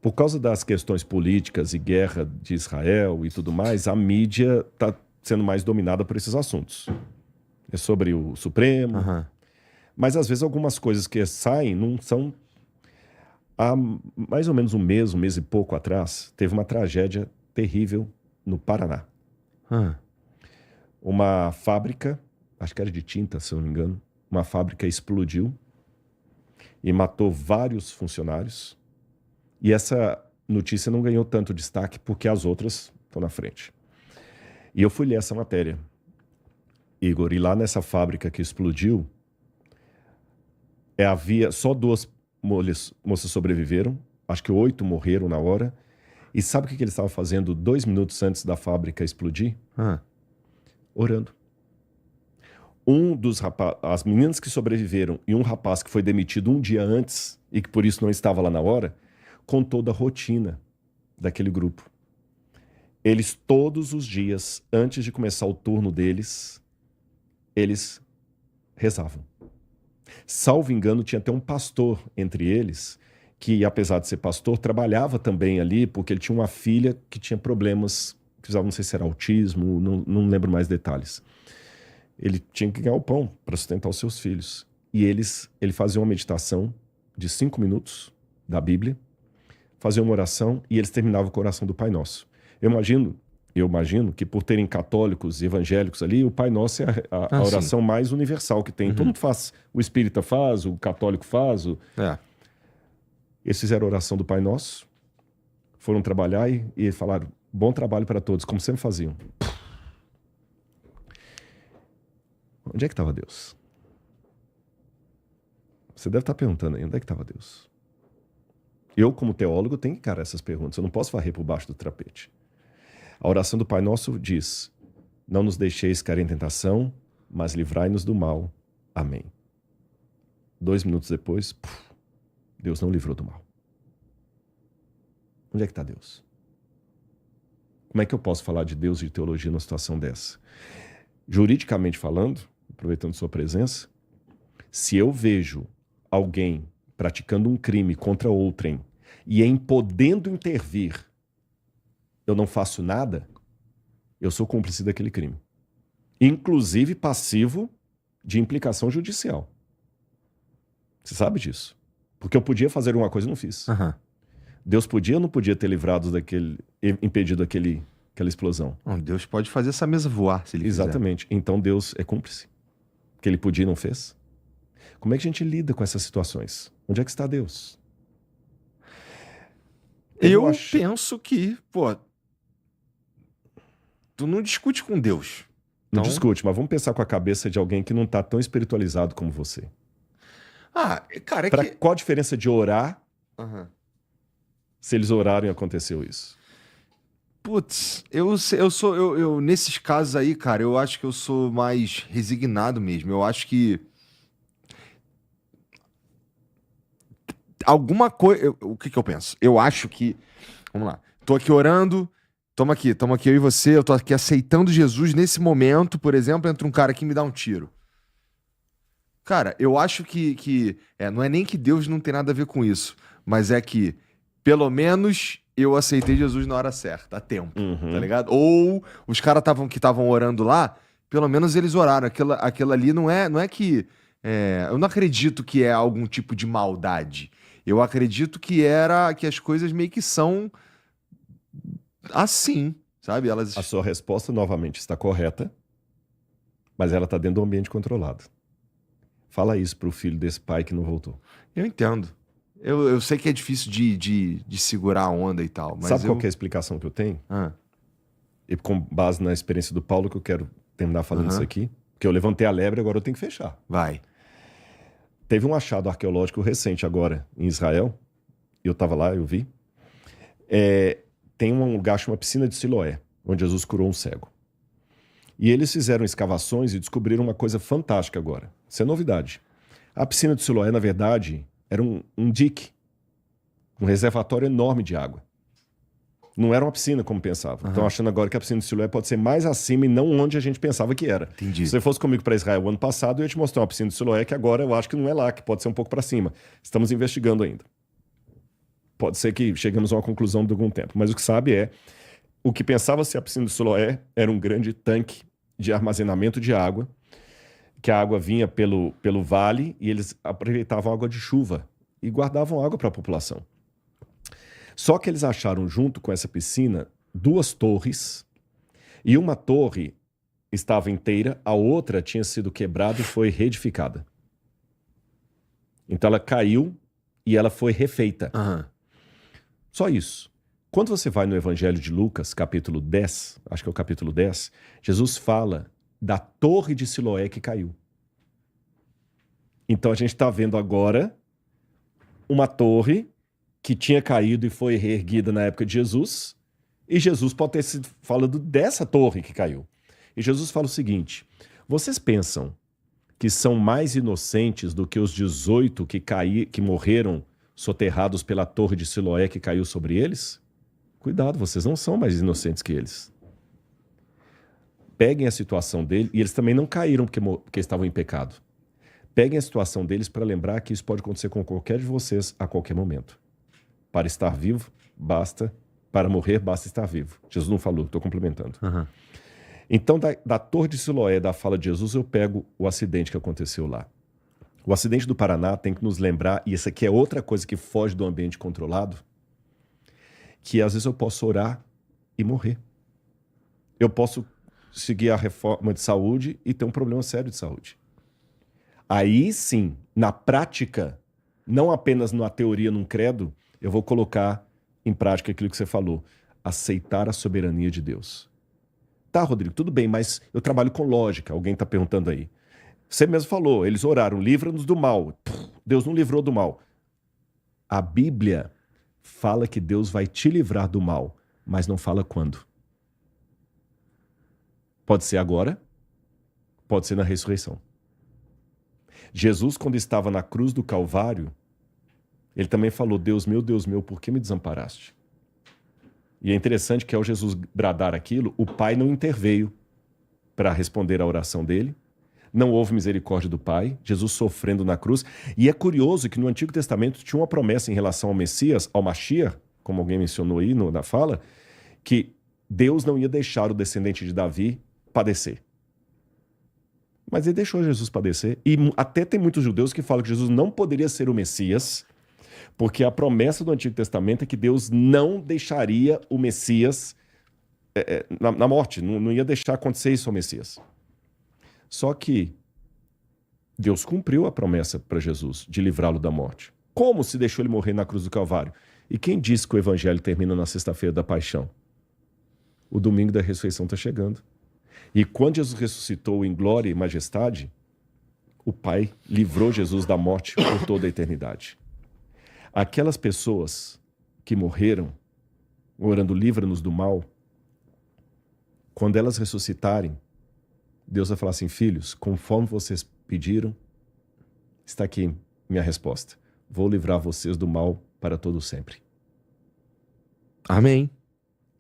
Por causa das questões políticas e guerra de Israel e tudo mais, a mídia está sendo mais dominada por esses assuntos. É sobre o Supremo, mas às vezes algumas coisas que saem não são... Há mais ou menos um mês e pouco atrás, teve uma tragédia terrível no Paraná. Uma fábrica, acho que era de tinta, se eu não me engano, uma fábrica explodiu e matou vários funcionários. E essa notícia não ganhou tanto destaque porque as outras estão na frente. E eu fui ler essa matéria, Igor, e lá nessa fábrica que explodiu, havia só 2 moças sobreviveram, acho que 8 morreram na hora. E sabe o que eles estavam fazendo 2 minutos antes da fábrica explodir? Orando. As meninas que sobreviveram e um rapaz que foi demitido um dia antes e que por isso não estava lá na hora, contou da rotina daquele grupo. Eles todos os dias, antes de começar o turno deles, eles rezavam. Salvo engano, tinha até um pastor entre eles, que apesar de ser pastor, trabalhava também ali, porque ele tinha uma filha que tinha problemas, não sei se era autismo, não lembro mais detalhes. Ele tinha que ganhar o pão para sustentar os seus filhos. E ele fazia uma meditação de 5 minutos da Bíblia, fazia uma oração e eles terminavam com a oração do Pai Nosso. Eu imagino que por terem católicos e evangélicos ali, o Pai Nosso é a oração mais universal que tem. Todo mundo faz. O espírita faz, o católico faz. Eles fizeram a oração do Pai Nosso, foram trabalhar e falaram, bom trabalho para todos, como sempre faziam. Onde é que estava Deus? Você deve estar perguntando aí, onde é que estava Deus? Eu, como teólogo, tenho que encarar essas perguntas. Eu não posso varrer por baixo do tapete. A oração do Pai Nosso diz, não nos deixeis cair em tentação, mas livrai-nos do mal. Amém. 2 minutos depois, Deus não livrou do mal. Onde é que está Deus? Como é que eu posso falar de Deus e de teologia numa situação dessa? Juridicamente falando, aproveitando sua presença, se eu vejo alguém praticando um crime contra outrem e em podendo intervir, eu não faço nada, eu sou cúmplice daquele crime. Inclusive passivo de implicação judicial. Você sabe disso? Porque eu podia fazer uma coisa e não fiz. Deus podia ou não podia ter impedido aquela explosão? Deus pode fazer essa mesa voar, se ele quiser. Exatamente. Então Deus é cúmplice. Que ele podia e não fez? Como é que a gente lida com essas situações? Onde é que está Deus? Eu penso que, tu não discute com Deus. Não discute, mas vamos pensar com a cabeça de alguém que não está tão espiritualizado como você. Cara, Qual a diferença de orar se eles oraram e aconteceu isso? Eu nesses casos aí, cara, eu acho que eu sou mais resignado mesmo. Eu acho que alguma coisa... O que eu penso? Eu acho que... Vamos lá. Tô aqui orando, tamo aqui eu e você, eu tô aqui aceitando Jesus. Nesse momento, por exemplo, entra um cara que me dá um tiro. Cara, eu acho que não é nem que Deus não tem nada a ver com isso, mas é que, pelo menos, eu aceitei Jesus na hora certa, a tempo, tá ligado? Ou os caras que estavam orando lá, pelo menos eles oraram. Aquilo ali não é que... eu não acredito que é algum tipo de maldade. Eu acredito que as coisas meio que são assim, sabe? A sua resposta, novamente, está correta, mas ela está dentro do ambiente controlado. Fala isso pro filho desse pai que não voltou. Eu entendo. Eu sei que é difícil de segurar a onda e tal, mas sabe qual que é a explicação que eu tenho? E com base na experiência do Paulo que eu quero terminar falando isso aqui, porque eu levantei a lebre, agora eu tenho que fechar. Vai. Teve um achado arqueológico recente agora em Israel, eu estava lá, eu vi. Tem um lugar chamado Piscina de Siloé, onde Jesus curou um cego. E eles fizeram escavações e descobriram uma coisa fantástica agora. Isso é novidade. A Piscina de Siloé, na verdade, era um dique, um reservatório enorme de água. Não era uma piscina como pensavam. Estão achando agora que a Piscina de Siloé pode ser mais acima e não onde a gente pensava que era. Entendi. Se você fosse comigo para Israel ano passado, eu ia te mostrar uma Piscina de Siloé que agora eu acho que não é lá, que pode ser um pouco para cima. Estamos investigando ainda. Pode ser que chegamos a uma conclusão de algum tempo. Mas o que sabe é, o que pensava ser a piscina de Siloé era um grande tanque de armazenamento de água, que a água vinha pelo vale e eles aproveitavam água de chuva e guardavam água para a população. Só que eles acharam junto com essa piscina 2 torres, e uma torre estava inteira, a outra tinha sido quebrada e foi reedificada. Então ela caiu e ela foi refeita. Aham. Só isso. Quando você vai no Evangelho de Lucas, capítulo 10, acho que é o capítulo 10, Jesus fala da torre de Siloé que caiu. Então a gente está vendo agora uma torre que tinha caído e foi reerguida na época de Jesus, e Jesus pode ter sido falando dessa torre que caiu. E Jesus fala o seguinte: vocês pensam que são mais inocentes do que os 18 que morreram soterrados pela torre de Siloé que caiu sobre eles? Cuidado, vocês não são mais inocentes que eles. Peguem a situação dele, e eles também não caíram porque estavam em pecado. Peguem a situação deles para lembrar que isso pode acontecer com qualquer de vocês a qualquer momento. Para estar vivo, para morrer, basta estar vivo. Jesus não falou, estou complementando. Uhum. Então, da torre de Siloé, da fala de Jesus, eu pego o acidente que aconteceu lá. O acidente do Paraná tem que nos lembrar, e essa aqui é outra coisa que foge do ambiente controlado, que às vezes eu posso orar e morrer. Eu posso seguir a reforma de saúde e ter um problema sério de saúde. Aí sim, na prática, não apenas na teoria, num credo, eu vou colocar em prática aquilo que você falou, aceitar a soberania de Deus. Tá, Rodrigo, tudo bem, mas eu trabalho com lógica, alguém está perguntando aí. Você mesmo falou, eles oraram, livra-nos do mal. Deus não livrou do mal. A Bíblia fala que Deus vai te livrar do mal, mas não fala quando. Pode ser agora, pode ser na ressurreição. Jesus, quando estava na cruz do Calvário, ele também falou, Deus meu, por que me desamparaste? E é interessante que ao Jesus bradar aquilo, o Pai não interveio para responder à oração dele. Não houve misericórdia do Pai, Jesus sofrendo na cruz. E é curioso que no Antigo Testamento tinha uma promessa em relação ao Messias, ao Mashiach, como alguém mencionou aí na fala, que Deus não ia deixar o descendente de Davi padecer. Mas ele deixou Jesus padecer. E até tem muitos judeus que falam que Jesus não poderia ser o Messias, porque a promessa do Antigo Testamento é que Deus não deixaria o Messias na morte, não ia deixar acontecer isso ao Messias. Só que Deus cumpriu a promessa para Jesus de livrá-lo da morte. Como se deixou ele morrer na cruz do Calvário? E quem disse que o Evangelho termina na sexta-feira da paixão? O domingo da ressurreição está chegando. E quando Jesus ressuscitou em glória e majestade, o Pai livrou Jesus da morte por toda a eternidade. Aquelas pessoas que morreram, orando livra-nos do mal, quando elas ressuscitarem, Deus vai falar assim, filhos, conforme vocês pediram, está aqui minha resposta. Vou livrar vocês do mal para todo sempre. Amém.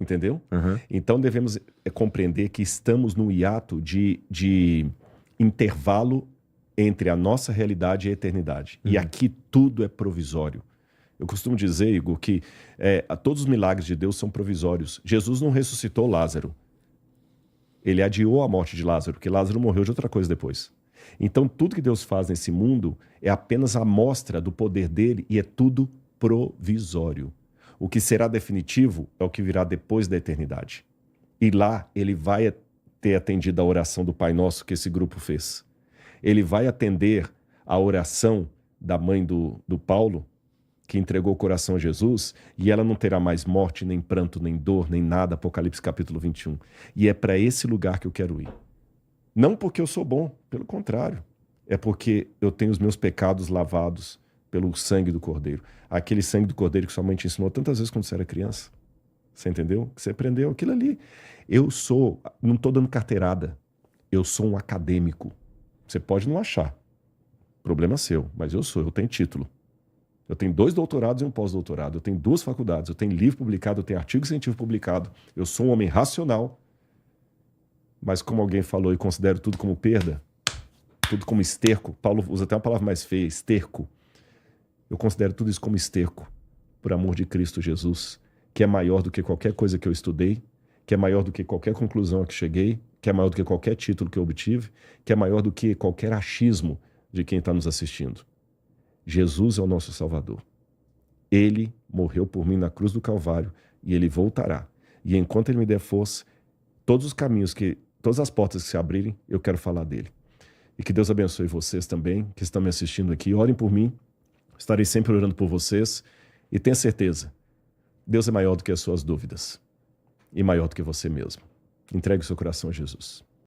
Entendeu? Uhum. Então devemos compreender que estamos num hiato de intervalo entre a nossa realidade e a eternidade. E aqui tudo é provisório. Eu costumo dizer, Igor, que todos os milagres de Deus são provisórios. Jesus não ressuscitou Lázaro. Ele adiou a morte de Lázaro, porque Lázaro morreu de outra coisa depois. Então tudo que Deus faz nesse mundo é apenas a amostra do poder dele e é tudo provisório. O que será definitivo é o que virá depois da eternidade. E lá ele vai ter atendido a oração do Pai Nosso que esse grupo fez. Ele vai atender a oração da mãe do Paulo, que entregou o coração a Jesus, e ela não terá mais morte, nem pranto, nem dor, nem nada, Apocalipse capítulo 21. E é para esse lugar que eu quero ir. Não porque eu sou bom, pelo contrário. É porque eu tenho os meus pecados lavados pelo sangue do Cordeiro. Aquele sangue do Cordeiro que sua mãe te ensinou tantas vezes quando você era criança. Você entendeu? Que você aprendeu aquilo ali. Não estou dando carteirada. Eu sou um acadêmico. Você pode não achar. Problema seu, mas eu tenho título. Eu tenho 2 doutorados e um pós-doutorado. Eu tenho 2 faculdades. Eu tenho livro publicado, eu tenho artigo científico publicado. Eu sou um homem racional. Mas como alguém falou e considero tudo como perda, tudo como esterco. Paulo usa até uma palavra mais feia, esterco. Eu considero tudo isso como esterco. por amor de Cristo Jesus, que é maior do que qualquer coisa que eu estudei, que é maior do que qualquer conclusão a que cheguei, que é maior do que qualquer título que eu obtive, que é maior do que qualquer achismo de quem está nos assistindo. Jesus é o nosso Salvador. Ele morreu por mim na cruz do Calvário e ele voltará. E enquanto ele me der força, todos os caminhos, todas as portas que se abrirem, eu quero falar dele. E que Deus abençoe vocês também, que estão me assistindo aqui. Orem por mim, estarei sempre orando por vocês. E tenha certeza, Deus é maior do que as suas dúvidas e maior do que você mesmo. Entregue o seu coração a Jesus.